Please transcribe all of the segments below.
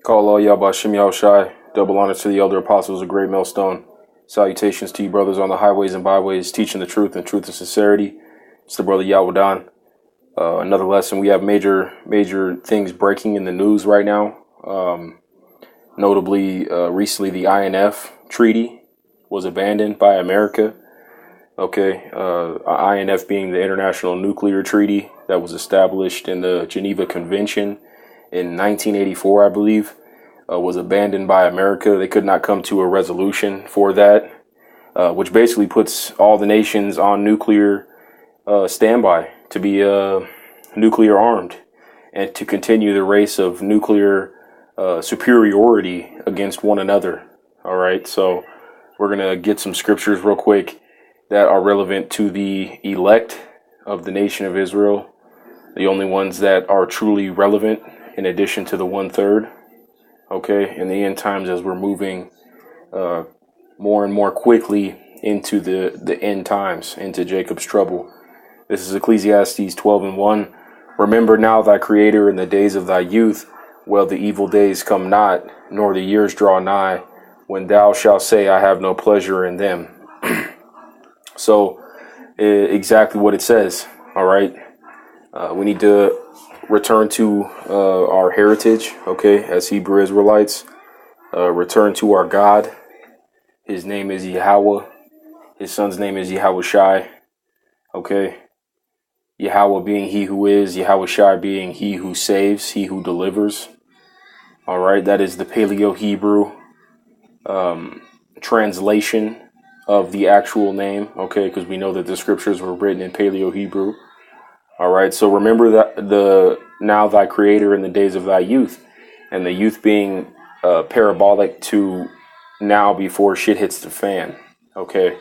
Call all Yahbashim Yahushai. Double honor to the elder apostles of Great Millstone. Salutations to you brothers on the highways and byways, teaching the truth and truth and sincerity. It's the brother Yahudan. Another lesson. We have major things breaking in the news right now. Notably, recently the INF treaty was abandoned by America. Okay, INF being the International Nuclear Treaty that was established in the Geneva Convention in 1984, I believe, was abandoned by America. They could not come to a resolution for that, which basically puts all the nations on nuclear standby to be nuclear armed and to continue the race of nuclear superiority against one another. All right, so we're going to get some scriptures real quick that are relevant to the elect of the nation of Israel, the only ones that are truly relevant in addition to the 1/3, okay, in the end times as we're moving more and more quickly into the end times, into Jacob's trouble. This is Ecclesiastes 12:1. Remember now thy Creator in the days of thy youth, while the evil days come not, nor the years draw nigh, when thou shalt say, I have no pleasure in them. So, exactly what it says, all right? We need to return to our heritage, okay, as Hebrew Israelites. Return to our God. His name is Yahweh. His son's name is Yahushai, okay? Yahweh being he who is, Yahushai being he who saves, he who delivers. All right, that is the Paleo-Hebrew translation of the actual name, okay, because we know that the scriptures were written in Paleo-Hebrew. All right, so remember that now thy Creator in the days of thy youth, and the youth being parabolic to now before shit hits the fan, okay,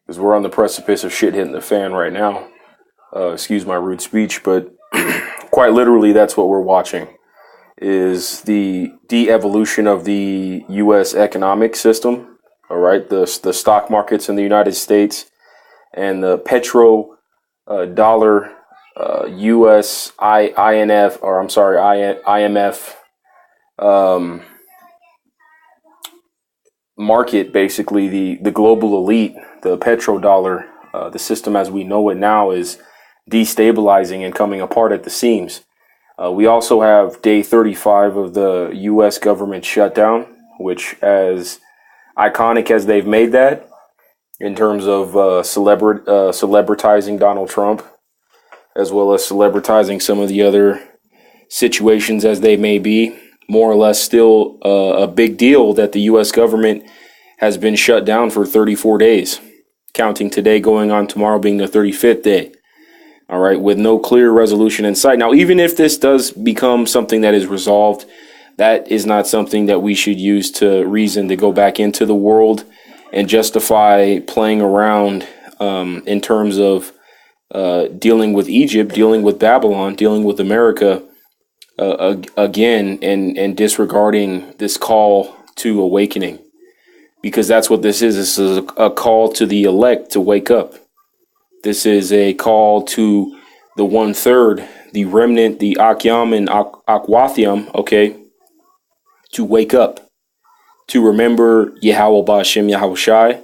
because we're on the precipice of shit hitting the fan right now. Excuse my rude speech, but quite literally that's what we're watching, is the de-evolution of the U.S. economic system. All right, the stock markets in the United States and the petro dollar U.S. IMF market, basically the global elite, the petrodollar, the system as we know it now is destabilizing and coming apart at the seams. We also have day 35 of the U.S. government shutdown, which, as iconic as they've made that in terms of celebritizing Donald Trump, as well as celebritizing some of the other situations as they may be, more or less still a big deal that the U.S. government has been shut down for 34 days, counting today going on tomorrow being the 35th day. All right, with no clear resolution in sight. Now, even if this does become something that is resolved, that is not something that we should use to reason to go back into the world and justify playing around in terms of dealing with Egypt, dealing with Babylon, dealing with America again, and disregarding this call to awakening. Because that's what this is. This is a call to the elect to wake up. This is a call to the 1/3, the remnant, the Akyam and Akwathiam, okay, to wake up, to remember Yahweh Ba'Shem Yahushai,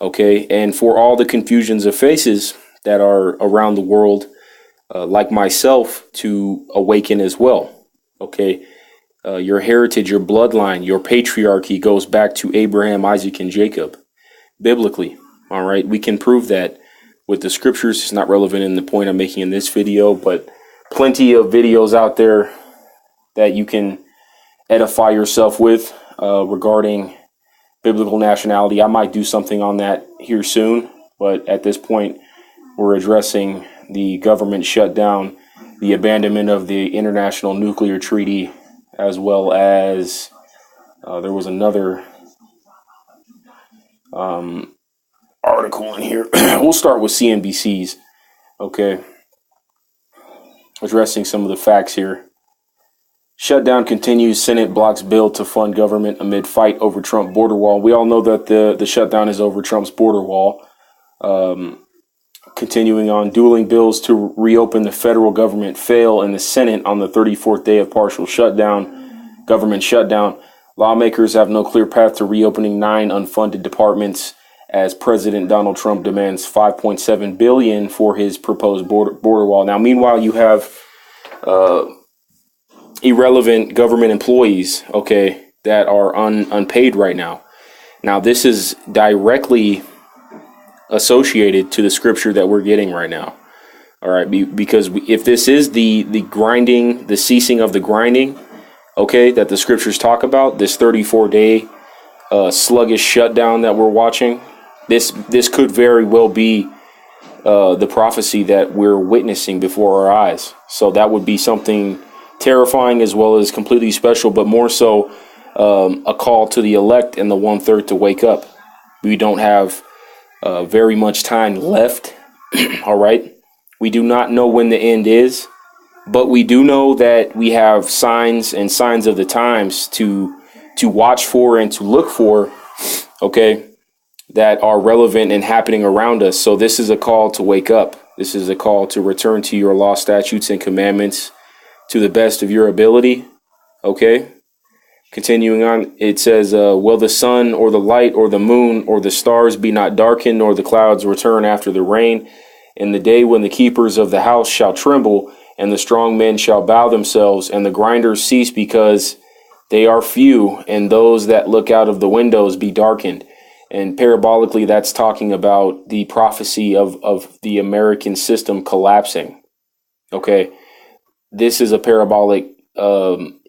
okay, and for all the confusions of faces that are around the world, like myself, to awaken as well, okay. Your heritage, your bloodline, your patriarchy goes back to Abraham, Isaac, and Jacob, biblically, all right. We can prove that with the scriptures. It's not relevant in the point I'm making in this video, but plenty of videos out there that you can edify yourself with regarding biblical nationality. I might do something on that here soon, but at this point, we're addressing the government shutdown, the abandonment of the International Nuclear Treaty, as well as there was another article in here. We'll start with CNBC's, okay, addressing some of the facts here. Shutdown continues. Senate blocks bill to fund government amid fight over Trump border wall. We all know that the shutdown is over Trump's border wall. Continuing on, dueling bills to reopen the federal government fail in the Senate on the 34th day of partial shutdown. government shutdown. Lawmakers have no clear path to reopening 9 unfunded departments as President Donald Trump demands $5.7 billion for his proposed border wall. Now, meanwhile, you have irrelevant government employees, okay, that are unpaid right now. Now, this is directly associated to the scripture that we're getting right now. All right, because if this is the grinding, the ceasing of the grinding, okay, that the scriptures talk about, this 34-day sluggish shutdown that we're watching, this could very well be the prophecy that we're witnessing before our eyes. So that would be something terrifying as well as completely special, but more so a call to the elect and the 1/3 to wake up. We don't have very much time left. All right. We do not know when the end is, but we do know that we have signs and signs of the times to watch for and to look for, okay, that are relevant and happening around us. So this is a call to wake up. This is a call to return to your law, statutes, and commandments to the best of your ability. Okay. Continuing on, it says, will the sun or the light or the moon or the stars be not darkened, nor the clouds return after the rain? In the day when the keepers of the house shall tremble, and the strong men shall bow themselves, and the grinders cease because they are few, and those that look out of the windows be darkened. And parabolically, that's talking about the prophecy of the American system collapsing. Okay, this is a parabolic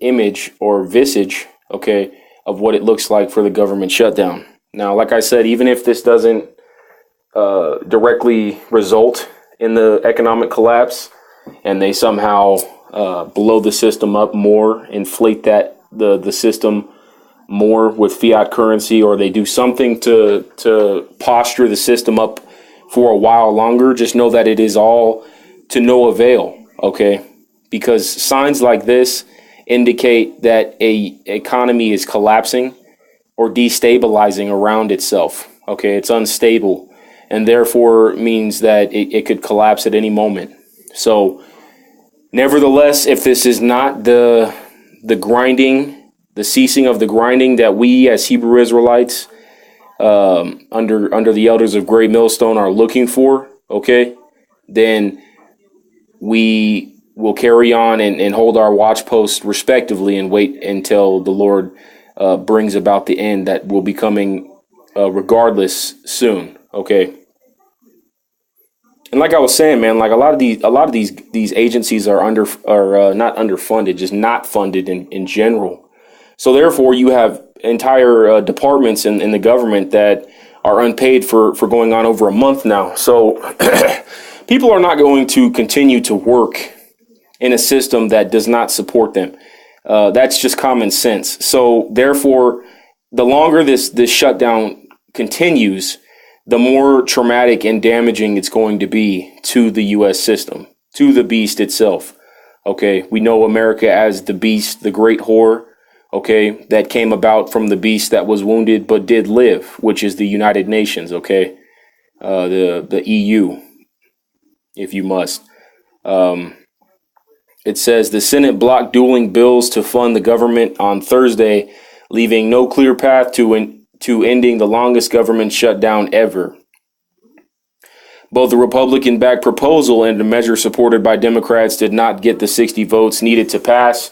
image or visage, okay, of what it looks like for the government shutdown. Now, like I said, even if this doesn't directly result in the economic collapse, and they somehow blow the system up more, inflate the system more with fiat currency, or they do something to posture the system up for a while longer, just know that it is all to no avail, okay? Because signs like this indicate that a economy is collapsing or destabilizing around itself, okay? It's unstable, and therefore means that it could collapse at any moment. So nevertheless, if this is not the grinding, the ceasing of the grinding that we as Hebrew Israelites under the elders of Great Millstone are looking for, okay, then we will carry on and hold our watch post respectively and wait until the Lord brings about the end that will be coming regardless soon. Okay. And like I was saying, man, like a lot of these agencies are not underfunded, just not funded in general. So therefore, you have entire departments in the government that are unpaid for going on over a month now. So people are not going to continue to work in a system that does not support them. That's just common sense. So therefore, the longer this shutdown continues, the more traumatic and damaging it's going to be to the U.S. system, to the beast itself. Okay, we know America as the beast, the great whore, okay, that came about from the beast that was wounded but did live, which is the United Nations, okay, the EU, if you must. It says the Senate blocked dueling bills to fund the government on Thursday, leaving no clear path to ending the longest government shutdown ever. Both the Republican-backed proposal and the measure supported by Democrats did not get the 60 votes needed to pass.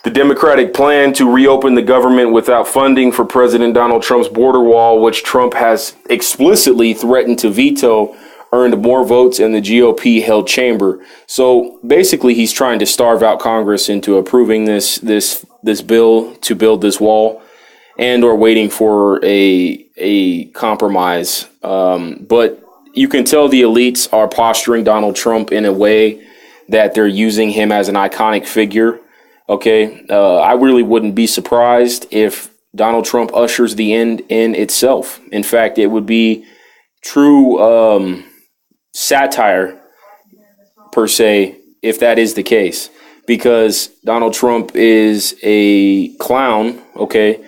The Democratic plan to reopen the government without funding for President Donald Trump's border wall, which Trump has explicitly threatened to veto, earned more votes in the GOP-held chamber. So basically, he's trying to starve out Congress into approving this bill to build this wall, and or waiting for a compromise. But you can tell the elites are posturing Donald Trump in a way that they're using him as an iconic figure. Okay, I really wouldn't be surprised if Donald Trump ushers the end in itself. In fact, it would be true satire, per se, if that is the case, because Donald Trump is a clown, okay,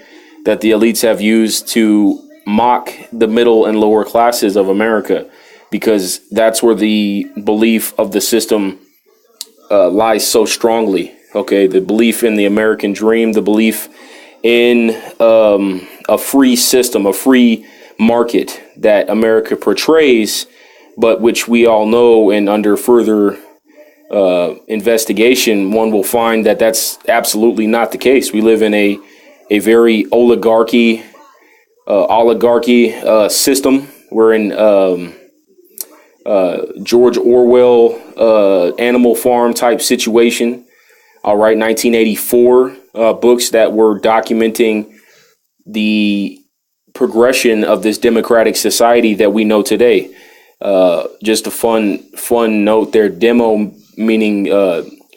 that the elites have used to mock the middle and lower classes of America, because that's where the belief of the system lies so strongly. Okay, the belief in the American dream, the belief in a free system, a free market that America portrays, but which we all know, and under further investigation, one will find that that's absolutely not the case. We live in a very oligarchy system. We're in George Orwell Animal Farm type situation. All right, 1984 books that were documenting the progression of this democratic society that we know today. Just a fun note there. Demo meaning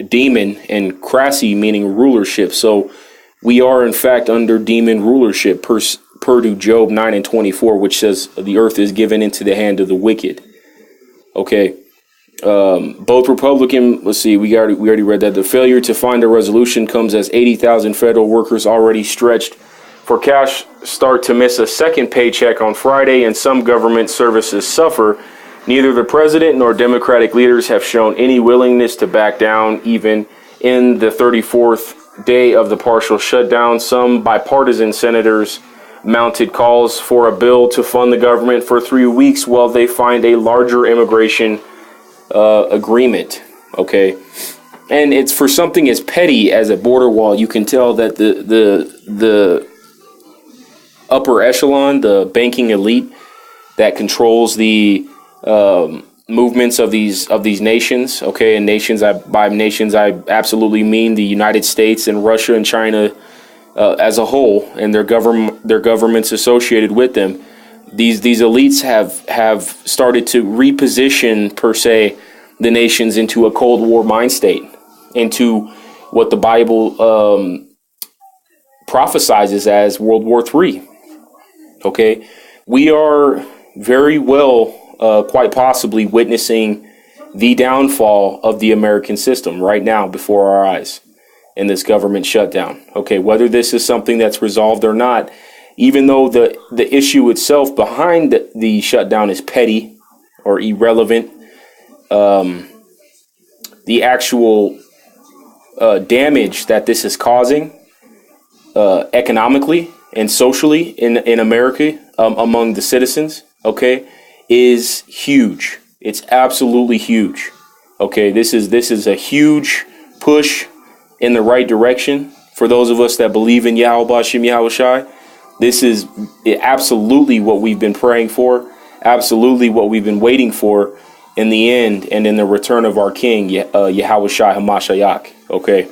demon, and crassy meaning rulership. So we are in fact under demon rulership per to Job 9:24, which says the earth is given into the hand of the wicked. Okay. Both Republican, let's see, we already read that. The failure to find a resolution comes as 80,000 federal workers already stretched for cash start to miss a second paycheck on Friday, and some government services suffer. Neither the president nor Democratic leaders have shown any willingness to back down, even in the 34th day of the partial shutdown. Some bipartisan senators mounted calls for a bill to fund the government for 3 weeks while they find a larger immigration agreement. Okay. And it's for something as petty as a border wall. You can tell that the upper echelon, the banking elite that controls the movements of these nations. Okay. And by nations, I absolutely mean the United States and Russia and China as a whole, and their governments associated with them. These elites have started to reposition, per se, the nations into a Cold War mind state, into what the Bible prophesizes as World War III. Okay, we are very well, quite possibly, witnessing the downfall of the American system right now before our eyes in this government shutdown. Okay, whether this is something that's resolved or not, even though the issue itself behind the shutdown is petty or irrelevant, the actual damage that this is causing economically and socially in America among the citizens, okay, is huge. It's absolutely huge. Okay, this is a huge push in the right direction for those of us that believe in Yahweh Bashim Yahweh Shai. This is absolutely what we've been praying for, absolutely what we've been waiting for in the end and in the return of our King, Yahweh Shai Hamashiach. Okay.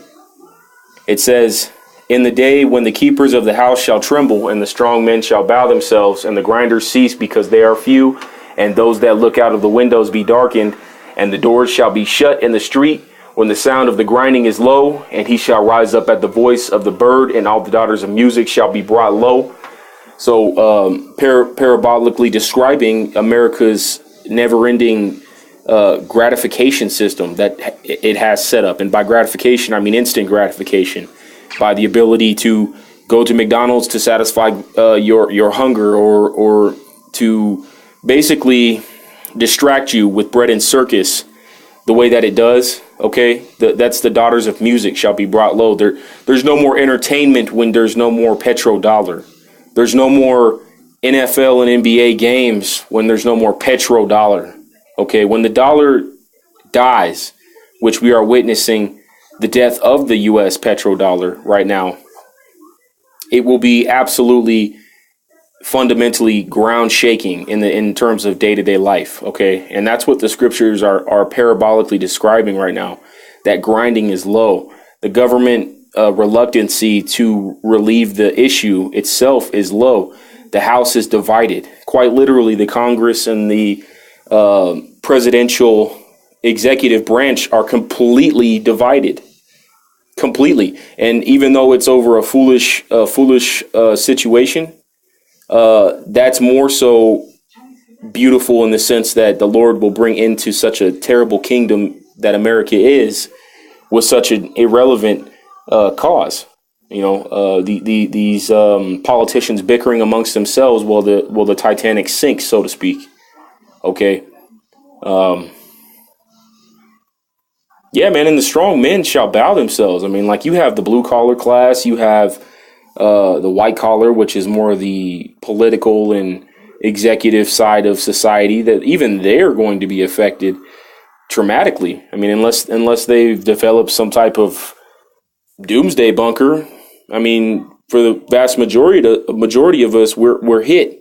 It says, in the day when the keepers of the house shall tremble, and the strong men shall bow themselves, and the grinders cease because they are few, and those that look out of the windows be darkened, and the doors shall be shut in the street, when the sound of the grinding is low, and he shall rise up at the voice of the bird, and all the daughters of music shall be brought low. So parabolically describing America's never-ending gratification system that it has set up. And by gratification, I mean instant gratification, by the ability to go to McDonald's to satisfy your hunger, or to basically distract you with bread and circus the way that it does. Okay, that's the daughters of music shall be brought low. There's no more entertainment when there's no more petrodollar. There's no more NFL and NBA games when there's no more petrodollar. Okay, when the dollar dies, which we are witnessing the death of the U.S. petrodollar right now, it will be absolutely fundamentally ground shaking in terms of day-to-day life. Okay, and that's what the scriptures are parabolically describing right now. That grinding is low. The government reluctancy to relieve the issue itself is low. The House is divided. Quite literally, the Congress and the presidential executive branch are completely divided. Completely. And even though it's over a foolish situation, that's more so beautiful in the sense that the Lord will bring into such a terrible kingdom that America is with such an irrelevant cause. You know, these politicians bickering amongst themselves while the Titanic sinks, so to speak. Okay. Yeah, man, and the strong men shall bow themselves. I mean, like you have the blue collar class, you have the white collar, which is more the political and executive side of society, that even they're going to be affected traumatically. I mean, unless they've developed some type of doomsday bunker. I mean, for the vast majority of us, we're hit.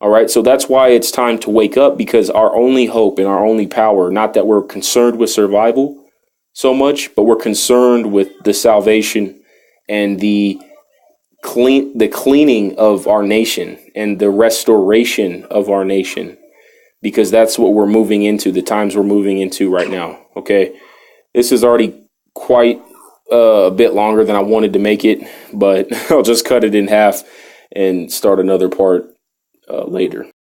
All right, so that's why it's time to wake up, because our only hope and our only power, not that we're concerned with survival so much, but we're concerned with the salvation and the cleaning of our nation and the restoration of our nation, because that's what we're moving into, the times we're moving into right now. Okay, this is already quite a bit longer than I wanted to make it, but I'll just cut it in half and start another part later.